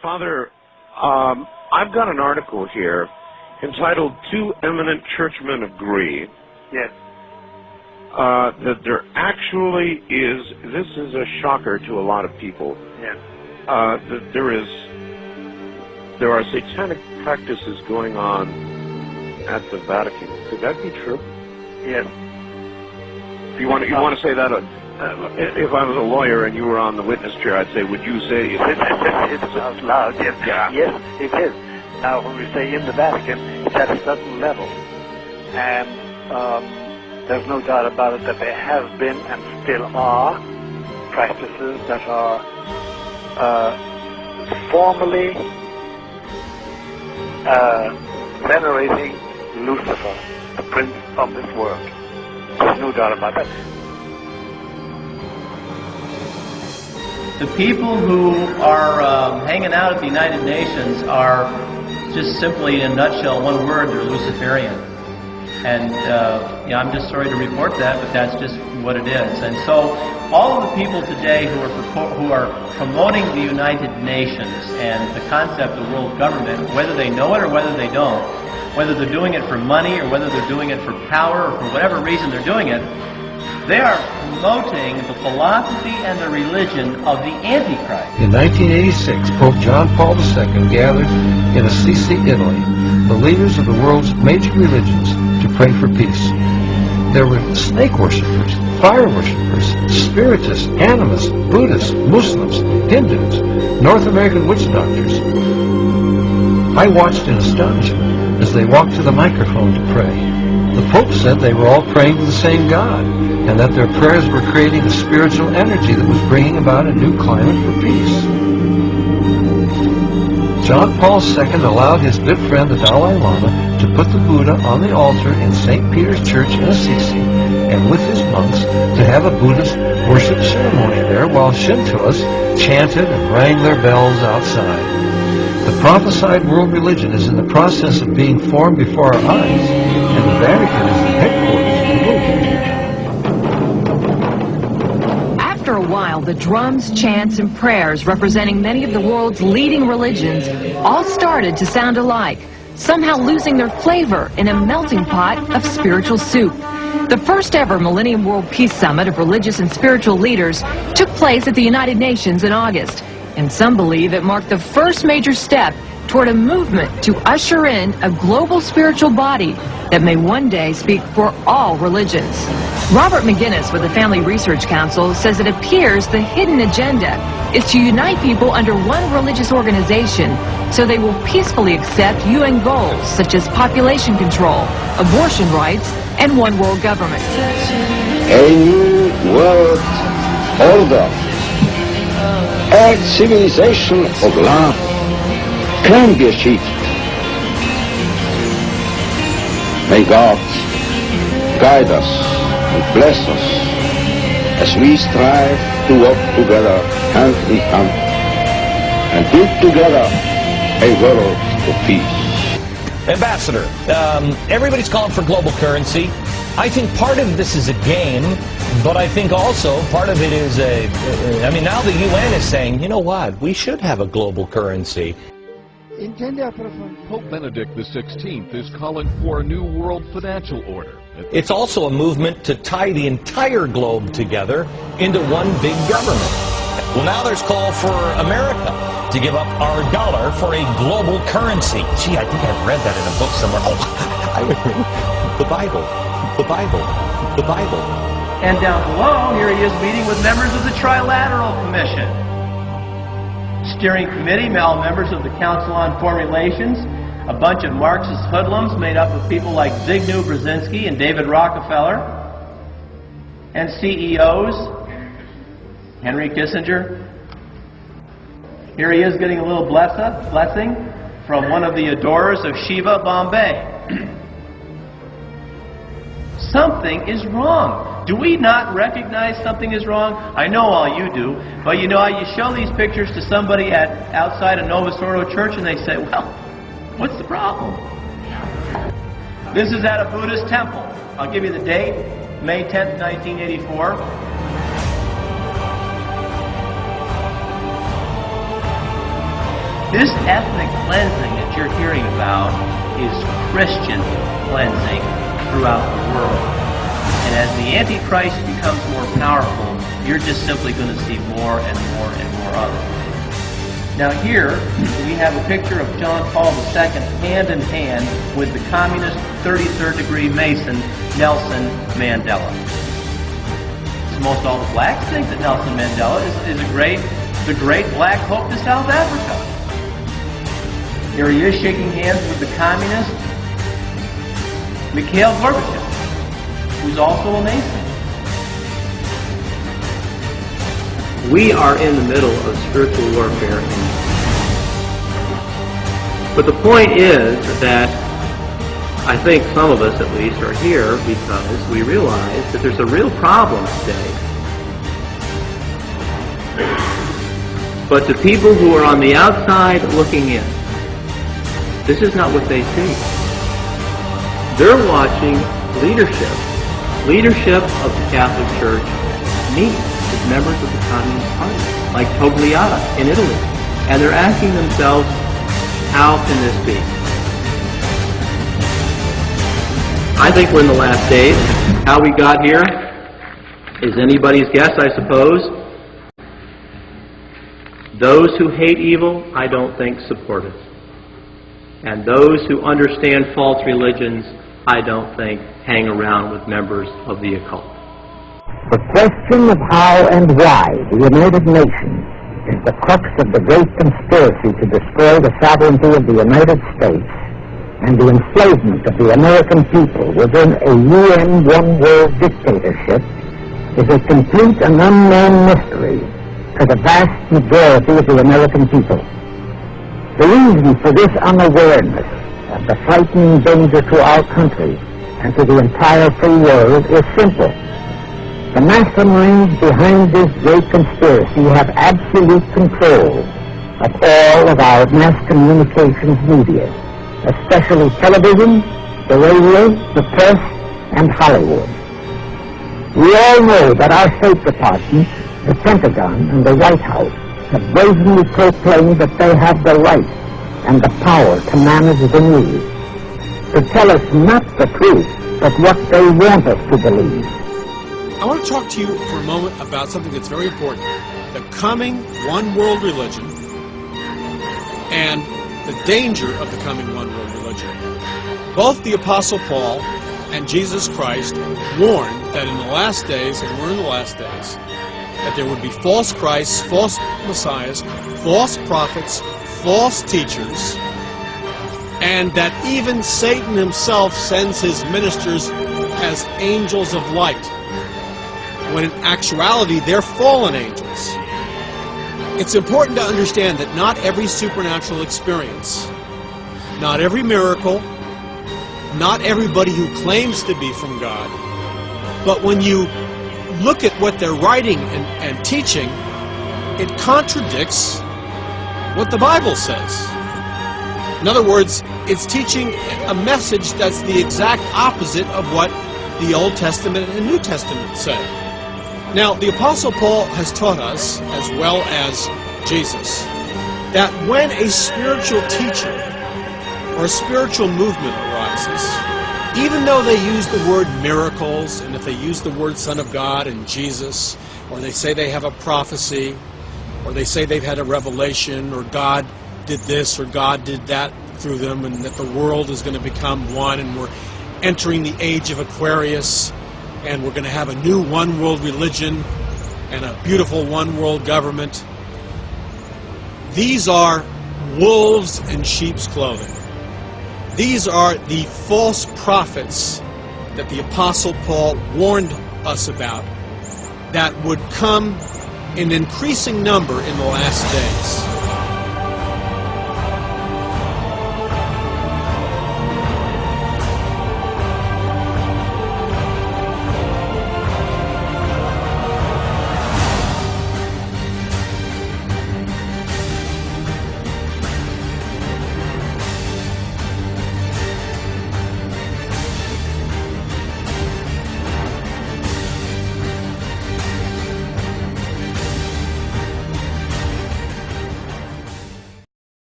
Father, I've got an article here entitled "Two Eminent Churchmen Agree." Yes. That there actually is, this is a shocker to a lot of people, Yes. that there are satanic practices going on at the Vatican. Could that be true? Yes. You want to say that? If I was a lawyer and you were on the witness chair, I'd say, would you say it? It's out loud, yes. Yeah. Yes, it is. Now, when we say in the Vatican, it's at a certain level. And there's no doubt about it that there have been and still are practices that are formally venerating Lucifer, the prince of this world. There's no doubt about that. The people who are hanging out at the United Nations are just simply, in a nutshell, one word, they're Luciferian. And I'm just sorry to report that, but that's just what it is. And so all of the people today who are promoting the United Nations and the concept of world government, whether they know it or whether they don't, whether they're doing it for money or whether they're doing it for power or for whatever reason they're doing it, they are promoting the philosophy and the religion of the Antichrist. In 1986, Pope John Paul II gathered in Assisi, Italy, the leaders of the world's major religions to pray for peace. There were snake worshippers, fire worshippers, spiritists, animists, Buddhists, Muslims, Hindus, North American witch doctors. I watched in astonishment as they walked to the microphone to pray. The Pope said they were all praying to the same God, and that their prayers were creating a spiritual energy that was bringing about a new climate for peace. John Paul II allowed his good friend the Dalai Lama to put the Buddha on the altar in St. Peter's Church in Assisi, and with his monks to have a Buddhist worship ceremony there while Shintoists chanted and rang their bells outside. The prophesied world religion is in the process of being formed before our eyes, and the Vatican is the headquarters. After a while, the drums, chants, and prayers representing many of the world's leading religions all started to sound alike, somehow losing their flavor in a melting pot of spiritual soup. The first ever Millennium World Peace Summit of religious and spiritual leaders took place at the United Nations in August, and some believe it marked the first major step toward a movement to usher in a global spiritual body that may one day speak for all religions. Robert McGinnis with the Family Research Council says it appears the hidden agenda is to unite people under one religious organization so they will peacefully accept UN goals such as population control, abortion rights, and one world government. A new world order, a civilization of love can be achieved. May God guide us and bless us as we strive to walk together hand in hand and build together a world of peace. Ambassador, everybody's calling for global currency. I think part of this is a game, but I think also part of it is now the UN is saying, you know what, we should have a global currency. Pope Benedict XVI is calling for a new world financial order. It's also a movement to tie the entire globe together into one big government. Well, now there's call for America to give up our dollar for a global currency. Gee, I think I've read that in a book somewhere. Oh, the Bible, the Bible, the Bible. And down below, here he is meeting with members of the Trilateral Commission. Steering Committee, members of the Council on Foreign Relations, a bunch of Marxist hoodlums made up of people like Zbigniew Brzezinski and David Rockefeller, and CEOs, Henry Kissinger. Here he is getting a little blessing from one of the adorers of Shiva, Bombay. Something is wrong. Do we not recognize something is wrong? I know all you do, but you know, you show these pictures to somebody outside a Novus Ordo church and they say, well, what's the problem? This is at a Buddhist temple. I'll give you the date, May 10th, 1984. This ethnic cleansing that you're hearing about is Christian cleansing throughout the world. And as the Antichrist becomes more powerful, you're just simply going to see more and more and more of it. Now here, we have a picture of John Paul II hand in hand with the communist 33rd degree Mason, Nelson Mandela. So most all the blacks think that Nelson Mandela is the great black hope to South Africa. Here he is shaking hands with the communist Mikhail Gorbachev, who's also a Mason. We are in the middle of spiritual warfare. But the point is that I think some of us at least are here because we realize that there's a real problem today. But to people who are on the outside looking in, this is not what they see. They're watching leadership of the Catholic Church meet with members of the Communist Party, like Togliatti in Italy. And they're asking themselves, how can this be? I think we're in the last days. How we got here is anybody's guess, I suppose. Those who hate evil, I don't think support it. And those who understand false religions, I don't think hang around with members of the occult. The question of how and why the United Nations is the crux of the great conspiracy to destroy the sovereignty of the United States and the enslavement of the American people within a UN one-world dictatorship is a complete and unknown mystery to the vast majority of the American people. The reason for this unawareness of the frightening danger to our country and to the entire free world is simple. The masterminds behind this great conspiracy have absolute control of all of our mass communications media, especially television, the radio, the press, and Hollywood. We all know that our State Department, the Pentagon, and the White House have brazenly proclaimed that they have the right and the power to manage the news, to tell us not the truth, but what they want us to believe. I want to talk to you for a moment about something that's very important. The coming one world religion and the danger of the coming one world religion. Both the Apostle Paul and Jesus Christ warned that in the last days, and we're in the last days, that there would be false Christs, false messiahs, false prophets, false teachers, and that even Satan himself sends his ministers as angels of light, when in actuality they're fallen angels. It's important to understand that not every supernatural experience, not every miracle, not everybody who claims to be from God, but when you look at what they're writing and teaching, it contradicts what the Bible says. In other words, it's teaching a message that's the exact opposite of what the Old Testament and New Testament say. Now, the Apostle Paul has taught us, as well as Jesus, that when a spiritual teacher or a spiritual movement arises, even though they use the word miracles, and if they use the word Son of God and Jesus, or they say they have a prophecy, or they say they've had a revelation, or God did this or God did that through them, and that the world is going to become one, and we're entering the age of Aquarius, and we're going to have a new one world religion and a beautiful one world government. These are wolves in sheep's clothing. These are the false prophets that the Apostle Paul warned us about that would come in increasing number in the last days.